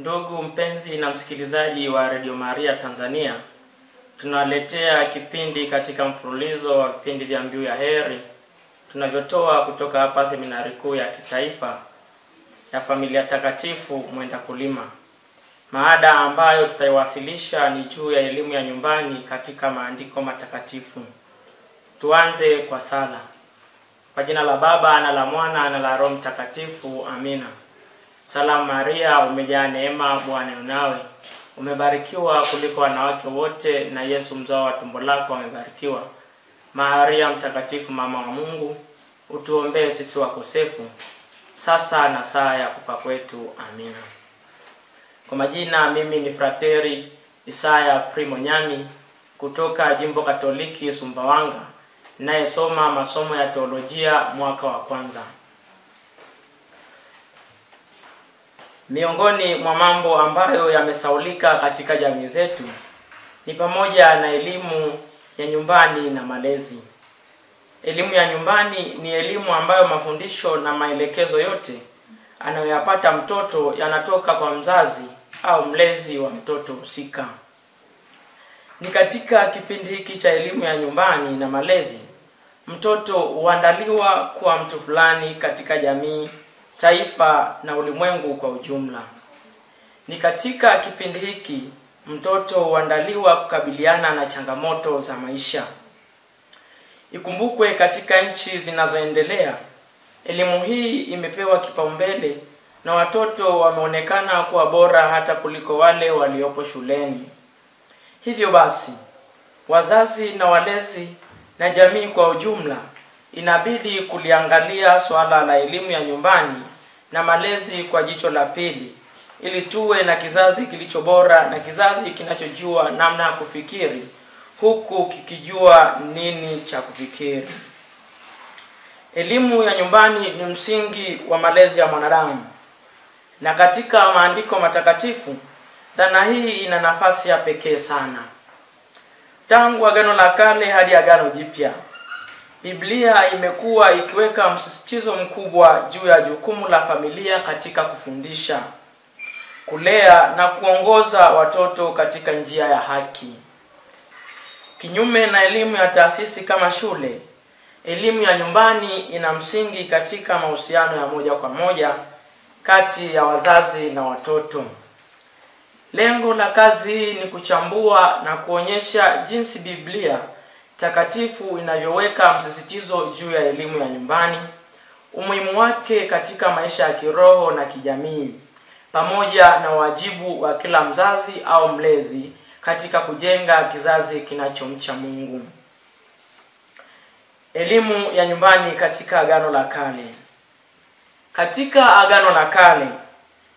Ndugu mpenzi na msikilizaji wa Radio Maria Tanzania, tunaletea kipindi katika mfululizo wa vipindi vya Mbiu ya Heri tunavyotoa kutoka hapa Seminari Kuu ya Kitaifa ya Familia Takatifu Mwenda Kulima. Maada ambayo tutaiwasilisha ni juu ya elimu ya nyumbani katika maandiko matakatifu. Tuanze kwa sala. Kwa jina la Baba na la Mwana na la Roho Mtakatifu. Amina. Salamu Maria, umejaa neema, Bwana yu nawe. Umebarikiwa kuliko wanawake wote, na Yesu mzao wa tumbo lako amebarikiwa. Maria mtakatifu, mama wa Mungu, utuombee sisi wakosefu, sasa na saa ya kufa kwetu. Amina. Kwa majina, mimi ni Frateri Isaya Primo Nyami kutoka Jimbo Katoliki Sumbawanga, ninayesoma masomo ya teolojia mwaka wa kwanza. Miongoni mwa mambo ambayo yamesaulika katika jamii zetu ni pamoja na elimu ya nyumbani na malezi. Elimu ya nyumbani ni elimu ambayo mafundisho na maelekezo yote anayoyapata mtoto yanatoka kwa mzazi au mlezi wa mtoto husika. Ni katika kipindi hiki cha elimu ya nyumbani na malezi, mtoto huandaliwa kuwa mtu fulani katika jamii, taifa na ulimwengu kwa ujumla. Ni katika kipindi hiki mtoto huandaliwa kukabiliana na changamoto za maisha. Ikumbukwe, katika nchi zinazoendelea, elimu hii imepewa kipaumbele na watoto wameonekana kuwa bora hata kuliko wale waliopo shuleni. Hivyo basi, wazazi na walezi na jamii kwa ujumla inabidi kuliangalia swala la elimu ya nyumbani na malezi kwa jicho la pili, ili tuwe na kizazi kilicho bora na kizazi kinachojua namna ya kufikiri huku kikijua nini cha kufikiri. Elimu ya nyumbani ni msingi wa malezi ya mwanadamu, na katika maandiko matakatifu dhana hii ina nafasi ya pekee sana. Tangu Agano la Kale hadi Agano Jipya, Biblia imekuwa ikiweka msisitizo mkubwa juu ya jukumu la familia katika kufundisha, kulea na kuongoza watoto katika njia ya haki. Kinyume na elimu ya taasisi kama shule, elimu ya nyumbani ina msingi katika mahusiano ya moja kwa moja kati ya wazazi na watoto. Lengo la kazi hii ni kuchambua na kuonyesha jinsi Biblia takatifu inavyoweka msisitizo juu ya elimu ya nyumbani, umuhimu wake katika maisha ya kiroho na kijamii, pamoja na wajibu wa kila mzazi au mlezi katika kujenga kizazi kinachomcha Mungu. Elimu ya nyumbani katika Agano la Kale. Katika Agano la Kale,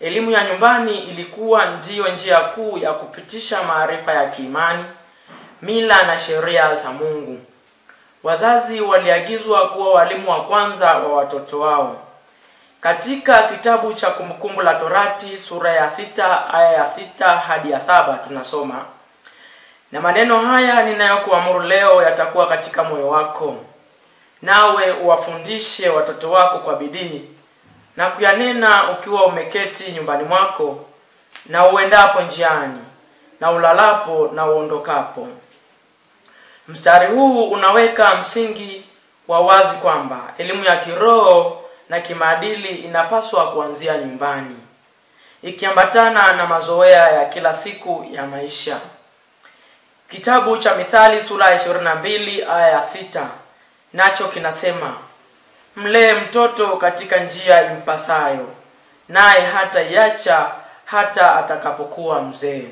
elimu ya nyumbani ilikuwa ndiyo njia kuu ya kupitisha maarifa ya kiimani, mila na sheria za Mungu. Wazazi waliagizwa kuwa walimu wa kwanza wa watoto wao. Katika kitabu cha Kumbukumbu la Torati sura ya 6 aya ya 6 hadi ya 7 tunasoma, na maneno haya ninayokuamuru leo yatakuwa katika moyo wako, nawe uwafundishe watoto wako kwa bidii, na kuyanena ukiwa umeketi nyumbani mwako, na uendapo njiani, na ulalapo na uondokapo. Mstari huu unaweka msingi wa wazi kwamba elimu ya kiroho na kimaadili inapaswa kuanzia nyumbani, ikiambatana na mazoea ya kila siku ya maisha. Kitabu cha Mithali sura ya 22 aya ya 6 nacho kinasema, mlee mtoto katika njia impasayo, naye hata iacha hata atakapokuwa mzee.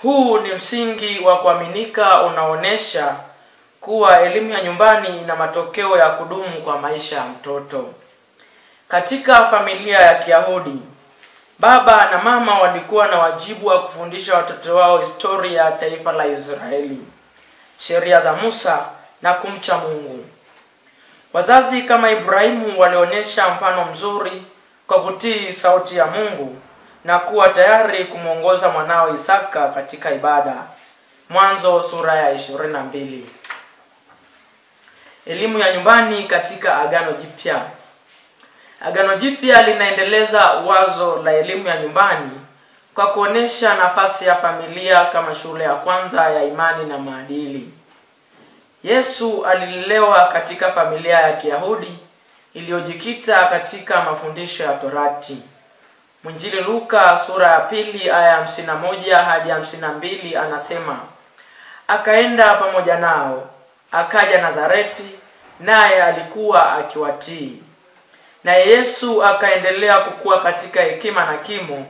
Huu ni msingi wa kuaminika unaonesha kuwa elimu ya nyumbani ina matokeo ya kudumu kwa maisha ya mtoto. Katika familia ya Kiyahudi, baba na mama walikuwa na wajibu wa kufundisha watoto wao historia ya taifa la Israeli, sheria za Musa na kumcha Mungu. Wazazi kama Ibrahimu walionyesha mfano mzuri kwa kutii sauti ya Mungu na kuwa tayari kumuongoza mwanao Isaka katika ibada. Mwanzo sura ya 22. Elimu ya nyumbani katika Agano Jipya. Agano Jipya linaendeleza wazo la elimu ya nyumbani kwa kuonesha nafasi ya familia kama shule ya kwanza ya imani na maadili. Yesu alilelewa katika familia ya Kiyahudi iliyojikita katika mafundisho ya Torati. Mwinjili Luka sura ya 2 aya 51 hadi 52 anasema, akaenda pamoja nao, akaja Nazareti, naye alikuwa akiwatii. Naye Yesu akaendelea kukua katika hekima na kimo,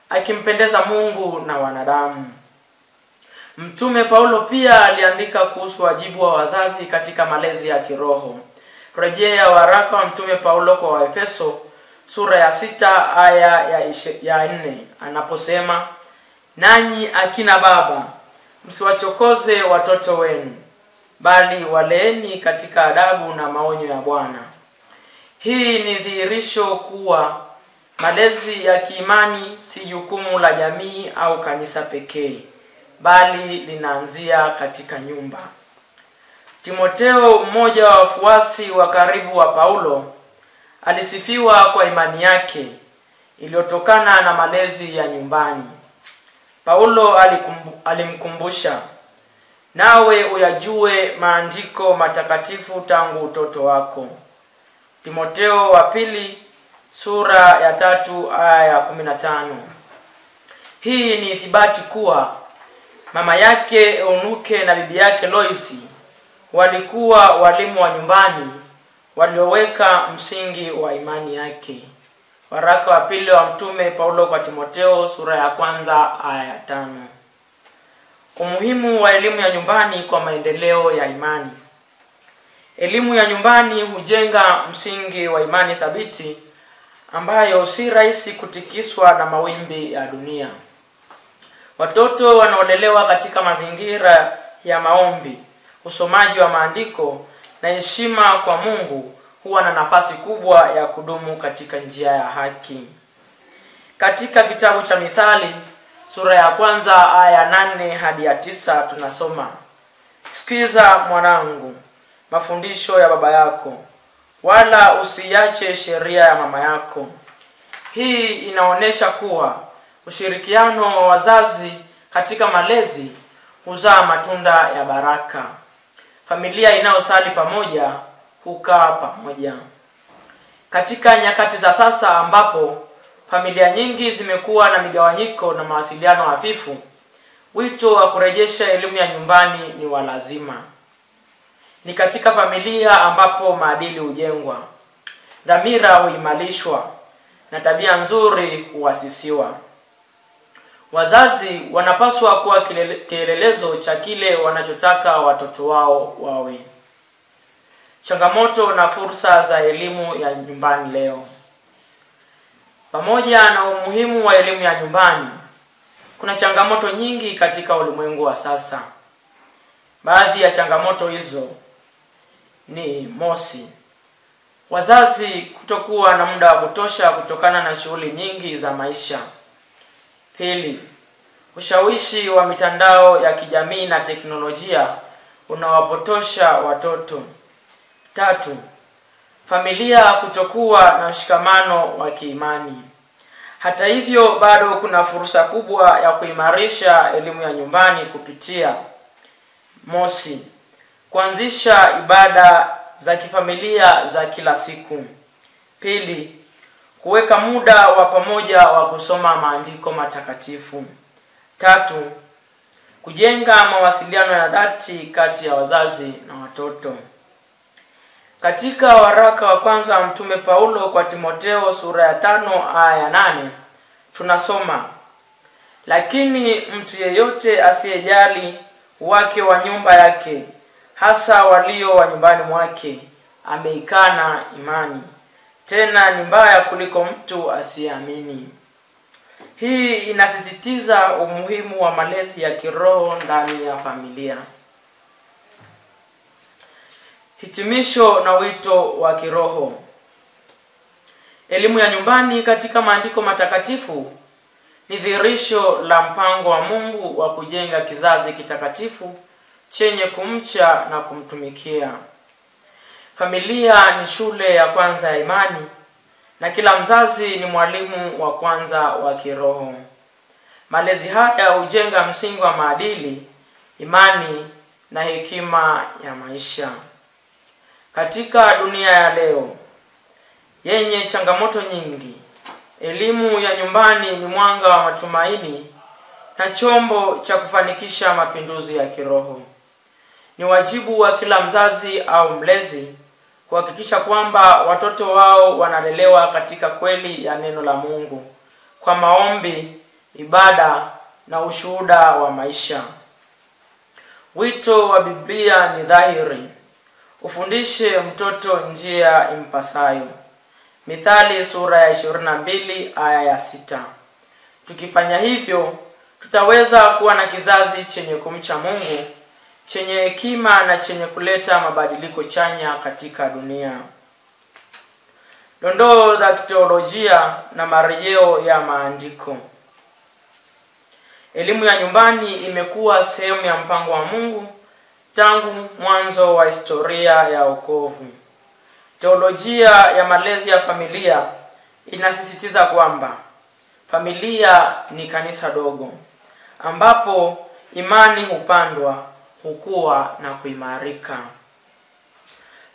akimpendeza Mungu na wanadamu. Mtume Paulo pia aliandika kuhusu wajibu wa wazazi katika malezi ya kiroho. Rejea waraka wa Mtume Paulo kwa Waefeso sura ya 6 aya ya 4 anaposema, nanyi akina baba, msiwachokoze watoto wenu, bali waleeni katika adabu na maonyo ya Bwana. Hii ni dhihirisho kuwa malezi ya kiimani si jukumu la jamii au kanisa pekee, bali linaanzia katika nyumba. Timotheo, mmoja wa wafuasi wa karibu wa Paulo, alisifiwa kwa imani yake iliyotokana na malezi ya nyumbani. Paulo alimkumbusha, nawe uyajue maandiko matakatifu tangu utoto wako. Timotheo wa 2 sura ya 3 aya ya 15. Hii ni ithibati kuwa mama yake Eunuke na bibi yake Loisi walikuwa walimu wa nyumbani walioweka msingi wa imani yake. Waraka wa 2 wa Mtume Paulo kwa Timotheo sura ya 1 aya ya 5. Umuhimu wa elimu ya nyumbani kwa maendeleo ya imani. Elimu ya nyumbani hujenga msingi wa imani thabiti ambayo si rahisi kutikiswa na mawimbi ya dunia. Watoto wanaolelewa katika mazingira ya maombi, usomaji wa maandiko na heshima kwa Mungu huwa na nafasi kubwa ya kudumu katika njia ya haki. Katika kitabu cha Mithali sura ya 1 aya 8 hadi ya 9 tunasoma, sikiza mwanangu mafundisho ya baba yako, wala usiache sheria ya mama yako. Hii inaonesha kuwa ushirikiano wa wazazi katika malezi huzaa matunda ya baraka. Familia inayosali pamoja hukaa pamoja. Katika nyakati za sasa ambapo familia nyingi zimekuwa na migawanyiko na mawasiliano hafifu, wito wa kurejesha elimu ya nyumbani ni wa lazima. Ni katika familia ambapo maadili hujengwa, dhamira huimarishwa na tabia nzuri huasisiwa. Wazazi wanapaswa kuwa kielelezo cha kile wanachotaka watoto wao wawe. Changamoto na fursa za elimu ya nyumbani leo. Pamoja na umuhimu wa elimu ya nyumbani, kuna changamoto nyingi katika ulimwengu wa sasa. Baadhi ya changamoto hizo ni: mosi, wazazi kutokuwa na muda wa kutosha kutokana na shughuli nyingi za maisha. Pili, ushawishi wa mitandao ya kijamii na teknolojia unawapotosha watoto. Tatu, familia kutokuwa na mshikamano wa kiimani. Hata hivyo, bado kuna fursa kubwa ya kuimarisha elimu ya nyumbani kupitia: mosi, kuanzisha ibada za kifamilia za kila siku. Pili, kuweka muda wa pamoja wa kusoma maandiko matakatifu. Tatu, kujenga mawasiliano ya dhati kati ya wazazi na watoto. Katika waraka wa kwanza wa Mtume Paulo kwa Timotheo sura ya 5 aya ya 8 tunasoma, lakini mtu yeyote asiyejali wake wa nyumba yake, hasa walio wa nyumbani mwake, ameikana imani, tena ni mbaya kuliko mtu asiyeamini. Hii inasisitiza umuhimu wa malezi ya kiroho ndani ya familia. Hitimisho na wito wa kiroho. Elimu ya nyumbani katika maandiko matakatifu ni dhihirisho la mpango wa Mungu wa kujenga kizazi kitakatifu chenye kumcha na kumtumikia. Familia ni shule ya kwanza ya imani na kila mzazi ni mwalimu wa kwanza wa kiroho. Malezi haya hujenga msingi wa maadili, imani na hekima ya maisha. Katika dunia ya leo yenye changamoto nyingi, elimu ya nyumbani ni mwanga wa matumaini na chombo cha kufanikisha mapinduzi ya kiroho. Ni wajibu wa kila mzazi au mlezi kuhakikisha kwamba watoto wao wanalelewa katika kweli ya neno la Mungu kwa maombi, ibada na ushuhuda wa maisha. Wito wa Biblia ni dhahiri: ufundishe mtoto njia impasayo. Mithali sura ya 22 aya ya 6. Tukifanya hivyo, tutaweza kuwa na kizazi chenye kumcha Mungu, chenye hekima na chenye kuleta mabadiliko chanya katika dunia. Dondoo za teolojia na marejeo ya maandiko. Elimu ya nyumbani imekuwa sehemu ya mpango wa Mungu tangu mwanzo wa historia ya wokovu. Teolojia ya malezi ya familia inasisitiza kwamba familia ni kanisa dogo ambapo imani hupandwa, hukua na kuimarika.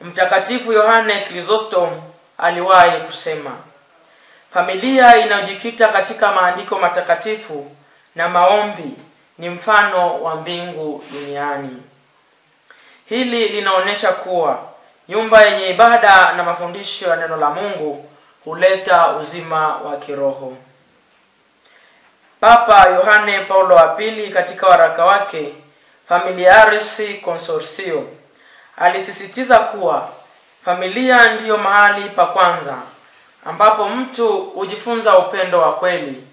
Mtakatifu Yohane Chrysostom aliwahi kusema, familia inayojikita katika maandiko matakatifu na maombi ni mfano wa mbingu duniani. Hili linaonyesha kuwa nyumba yenye ibada na mafundisho ya neno la Mungu huleta uzima wa kiroho. Papa Yohane Paulo wa pili katika waraka wake Familiaris Consortio alisisitiza kuwa familia ndiyo mahali pa kwanza ambapo mtu hujifunza upendo wa kweli,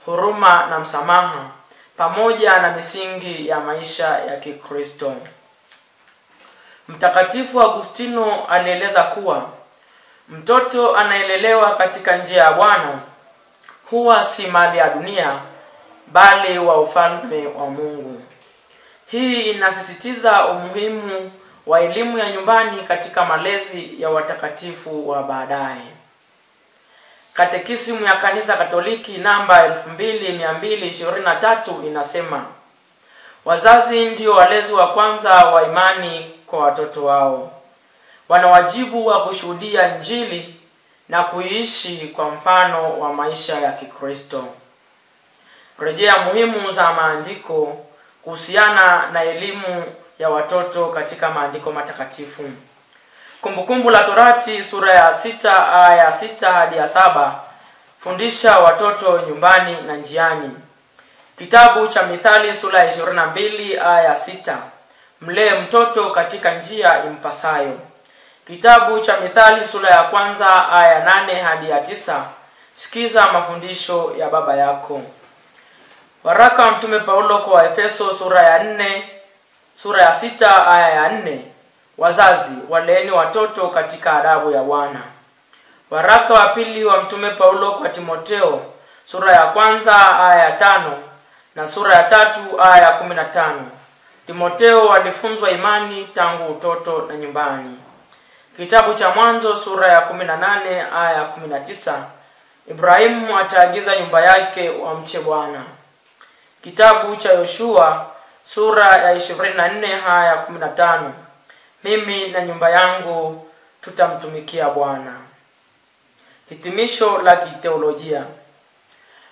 huruma na msamaha, pamoja na misingi ya maisha ya Kikristo. Mtakatifu Agustino alieleza kuwa mtoto anaelelewa katika njia ya Bwana huwa si mali ya dunia, bali wa ufalme wa Mungu. Hii inasisitiza umuhimu wa elimu ya nyumbani katika malezi ya watakatifu wa baadaye. Katekisimu ya Kanisa Katoliki namba 2223 inasema, wazazi ndio walezi wa kwanza wa imani kwa watoto wao. Wana wajibu wa kushuhudia Injili na kuishi kwa mfano wa maisha ya Kikristo. Rejea muhimu za maandiko kuhusiana na elimu ya watoto katika maandiko matakatifu. Kumbukumbu la Torati sura ya 6 aya 6 hadi 7, fundisha watoto nyumbani na njiani. Kitabu cha Mithali sura ya 22 aya 6, mlee mtoto katika njia impasayo. Kitabu cha Mithali sura ya 1 aya 8 hadi 9, sikiza mafundisho ya baba yako. Waraka wa Mtume Paulo kwa Efeso sura ya 6 aya ya 4, wazazi waleeni watoto katika adabu ya Bwana. Waraka wa pili wa Mtume Paulo kwa Timotheo sura ya 1 aya ya 5 na sura ya 3 aya ya 15. Timotheo alifunzwa imani tangu utoto na nyumbani. Kitabu cha Mwanzo sura ya 18 aya ya 19, Ibrahimu ataagiza nyumba yake wamche Bwana. Kitabu cha Yoshua sura ya 24 aya ya 15, mimi na nyumba yangu tutamtumikia Bwana. Hitimisho la kiteolojia.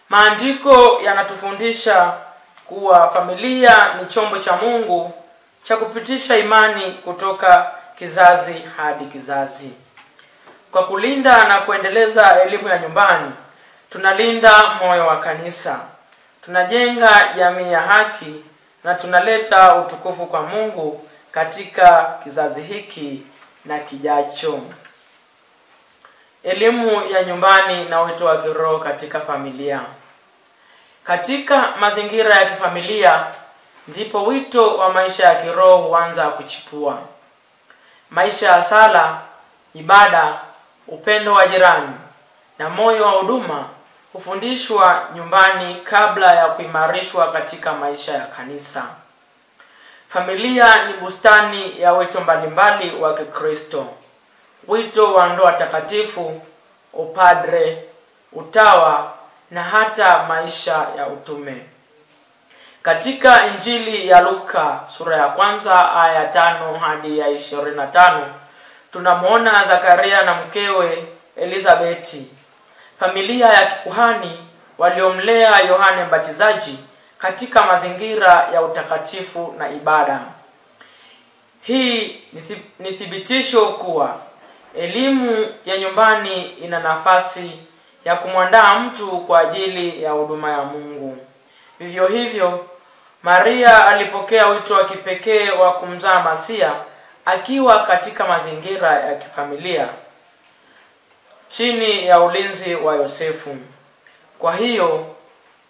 Maandiko yanatufundisha kuwa familia ni chombo cha Mungu cha kupitisha imani kutoka kizazi hadi kizazi. Kwa kulinda na kuendeleza elimu ya nyumbani, tunalinda moyo wa kanisa, tunajenga jamii ya haki na tunaleta utukufu kwa Mungu katika kizazi hiki na kijacho. Elimu ya nyumbani na wito wa kiroho katika familia. Katika mazingira ya kifamilia ndipo wito wa maisha ya kiroho huanza kuchipua. Maisha ya sala, ibada, upendo wa jirani na moyo wa huduma hufundishwa nyumbani kabla ya kuimarishwa katika maisha ya kanisa. Familia ni bustani ya wito mbalimbali wa Kikristo: wito wa ndoa takatifu, upadre, utawa na hata maisha ya utume. Katika Injili ya Luka sura ya 1 aya 5 hadi ya 25 tunamwona Zakaria na mkewe Elizabeti, familia ya kikuhani waliomlea Yohane Mbatizaji katika mazingira ya utakatifu na ibada. Hii ni thibitisho kuwa elimu ya nyumbani ina nafasi ya kumwandaa mtu kwa ajili ya huduma ya Mungu. Vivyo hivyo, Maria alipokea wito wa kipekee wa kumzaa Masia akiwa katika mazingira ya kifamilia chini ya ulinzi wa Yosefu. Kwa hiyo,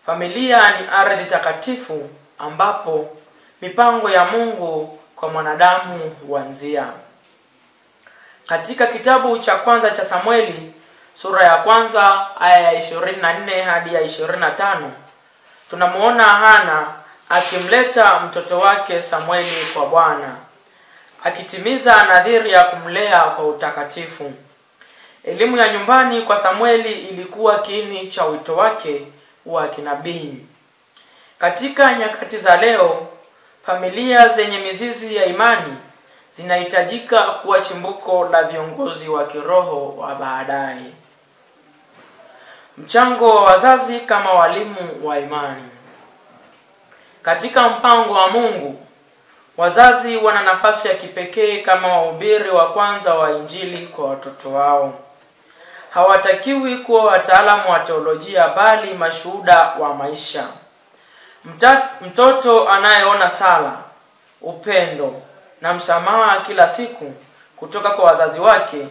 familia ni ardhi takatifu ambapo mipango ya Mungu kwa mwanadamu huanzia. Katika kitabu cha kwanza cha Samueli sura ya 1 aya ya 24 hadi ya 25 tunamuona Hana akimleta mtoto wake Samueli kwa Bwana, akitimiza nadhiri ya kumlea kwa utakatifu. Elimu ya nyumbani kwa Samueli ilikuwa kiini cha wito wake wa kinabii. Katika nyakati za leo, familia zenye mizizi ya imani zinahitajika kuwa chimbuko la viongozi wa kiroho wa baadaye. Mchango wa wazazi kama walimu wa imani. Katika mpango wa Mungu, wazazi wana nafasi ya kipekee kama wahubiri wa kwanza wa Injili kwa watoto wao. Hawatakiwi kuwa wataalamu wa teolojia bali mashuhuda wa maisha. Mtoto anayeona sala, upendo na msamaha kila siku kutoka kwa wazazi wake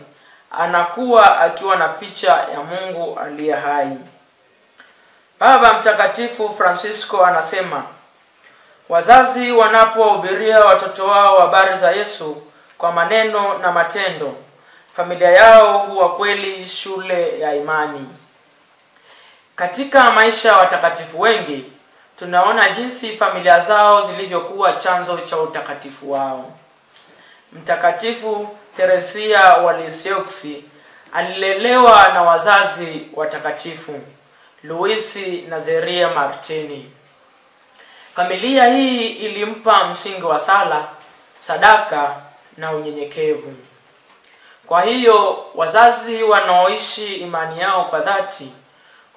anakuwa akiwa na picha ya Mungu aliye hai. Baba Mtakatifu Francisco anasema, wazazi wanapowahubiria watoto wao habari za Yesu kwa maneno na matendo, familia yao huwa kweli shule ya imani. Katika maisha ya watakatifu wengi, tunaona jinsi familia zao zilivyokuwa chanzo cha utakatifu wao. Mtakatifu Teresia wa Lisieux alilelewa na wazazi watakatifu Luisi na Zeria Martini. Familia hii ilimpa msingi wa sala, sadaka na unyenyekevu. Kwa hiyo, wazazi wanaoishi imani yao kwa dhati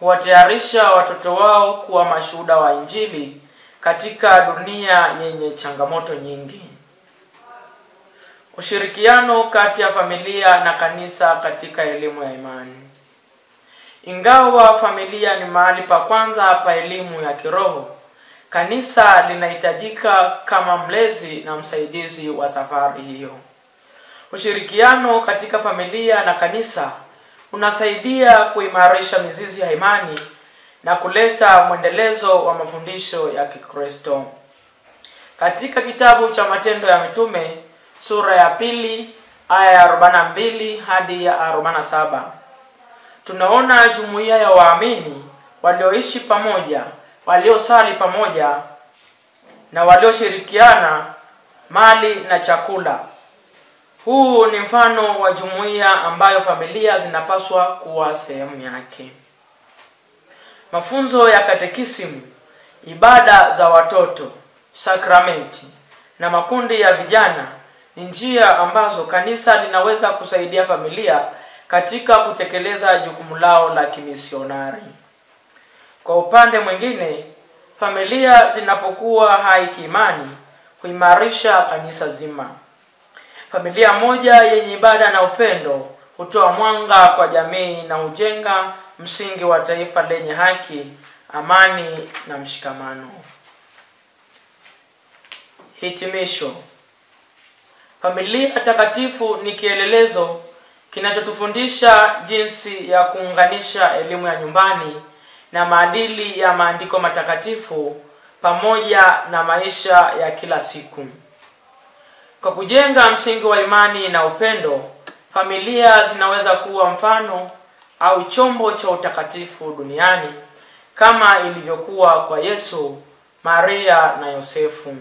huwatayarisha watoto wao kuwa mashuhuda wa Injili katika dunia yenye changamoto nyingi. Ushirikiano kati ya familia na kanisa katika elimu ya imani. Ingawa familia ni mahali pa kwanza pa elimu ya kiroho, kanisa linahitajika kama mlezi na msaidizi wa safari hiyo. Ushirikiano katika familia na kanisa unasaidia kuimarisha mizizi ya imani na kuleta mwendelezo wa mafundisho ya Kikristo. Katika kitabu cha Matendo ya Mitume sura ya 2 aya ya 42 hadi ya 47 tunaona jumuiya ya waamini walioishi pamoja, waliosali pamoja na walioshirikiana mali na chakula. Huu ni mfano wa jumuiya ambayo familia zinapaswa kuwa sehemu yake. Mafunzo ya katekisimu, ibada za watoto, sakramenti na makundi ya vijana ni njia ambazo kanisa linaweza kusaidia familia katika kutekeleza jukumu lao la kimisionari. Kwa upande mwingine, familia zinapokuwa hai kiimani huimarisha kanisa zima. Familia moja yenye ibada na upendo hutoa mwanga kwa jamii na hujenga msingi wa taifa lenye haki, amani na mshikamano. Hitimisho. Familia takatifu ni kielelezo kinachotufundisha jinsi ya kuunganisha elimu ya nyumbani na maadili ya maandiko matakatifu pamoja na maisha ya kila siku. Kwa kujenga msingi wa imani na upendo, familia zinaweza kuwa mfano au chombo cha utakatifu duniani kama ilivyokuwa kwa Yesu, Maria na Yosefu.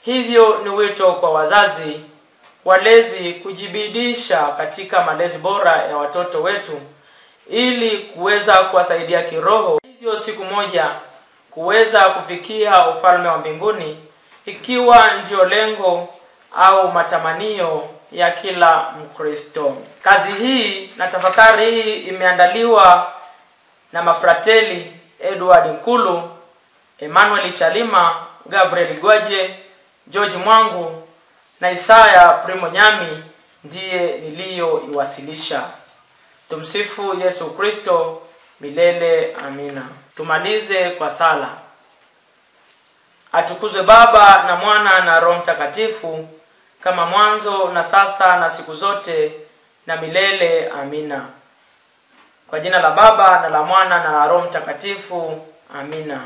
Hivyo ni wito kwa wazazi, walezi kujibidisha katika malezi bora ya watoto wetu ili kuweza kuwasaidia kiroho, hivyo siku moja kuweza kufikia ufalme wa mbinguni, ikiwa ndio lengo au matamanio ya kila Mkristo. Kazi hii na tafakari hii imeandaliwa na mafrateli Edward Nkulu, Emmanuel Chalima, Gabriel Gwaje, George Mwangu na Isaya Primo Nyami ndiye niliyoiwasilisha. Tumsifu Yesu Kristo milele, amina. Tumalize kwa sala. Atukuzwe Baba na Mwana na Roho Mtakatifu, kama mwanzo na sasa na siku zote na milele, amina. Kwa jina la Baba na la Mwana na la Roho Mtakatifu, amina.